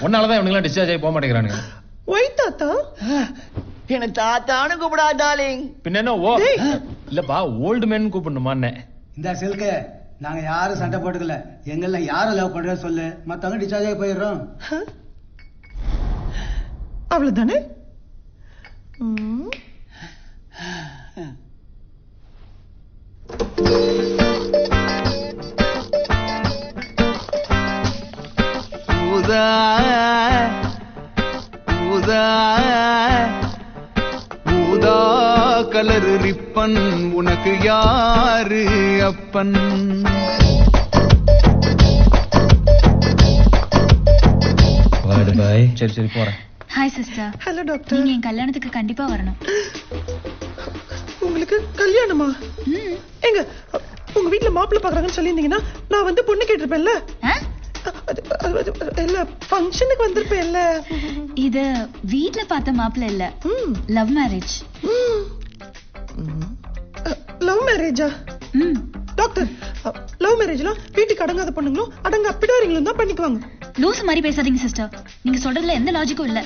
உன்னாலதான் இவனுங்களாம் டிஸ்சார்ஜ் ஆகி போக மாட்டேங்கிறானுங்க. ஒய் தாத்தா? என்ன தாத்தான்னு கூப்பிடா டார்லிங். பின்ன என்ன ஓ இல்லப்பா ஓல்டு மேன் கூப்பிடணுமா? இந்த சில்கு நாங்க யாரும் சண்டை போட்டுக்கல. எங்கள யாரும் லவ் பண்றோம் சொல்லு, மத்தவங்க டிஸ்சார்ஜ் ஆகி போயிடுறோம். அவ்வளவுதானே? ஊதா ஊதா ஊதா கலர் ரிப்பன் உனக்கு யாரு அப்பன்? சரி சரி போறேன். Hi sister. Hello doctor. நீங்க என் கல்யாணத்துக்கு கண்டிப்பா வரணும். உங்களுக்கு கல்யாணமா? எங்க உங்க வீட்டுல மாப்பிள்ளை பாக்குறாங்கன்னு சொல்லியிருந்தீங்கன்னா நான் வந்து பொண்ணு கேட்டிருப்பேன்ல. இல்ல ஃபங்க்ஷனுக்கு வந்திருப்பேன்ல. இது வீட்ல பார்த்த மாப்பிள்ளை இல்ல, லவ் மேரேஜ். லவ் மேரேஜா? டாக்டர், லவ் மேரேஜ்லாம் வீட்டுக்கு அடங்காத பொண்ணுங்களும் அடங்க அப்பிடாரிங்களும் தான் பண்ணிக்குவாங்க. லூஸ் மாதிரி பேசாதீங்க சிஸ்டர். நீங்க சொல்றதுல எந்த லாஜிக்கும் இல்ல.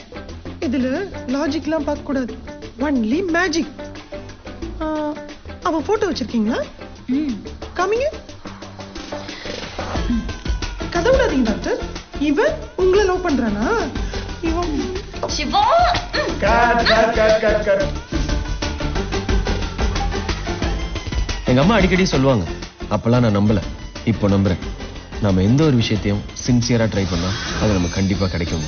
இதுல லாஜிக்லாம் பார்க்க கூடாது, ஒன்லி மேஜிக். அவன் போட்டோ வச்சிருக்கீங்களா? காமிங்க. கதை விடாதீங்க டாக்டர். இவன் உங்களை லவ் பண்றானா? இவன் சிவா. எங்க அம்மா அடிக்கடி சொல்லுவாங்க, அப்பெல்லாம் நான் நம்பல, இப்போ நம்புறேன். நாம எந்த ஒரு விஷயத்தையும் சின்சியரா ட்ரை பண்ணா அது நம்ம கண்டிப்பா கிடைக்கும்.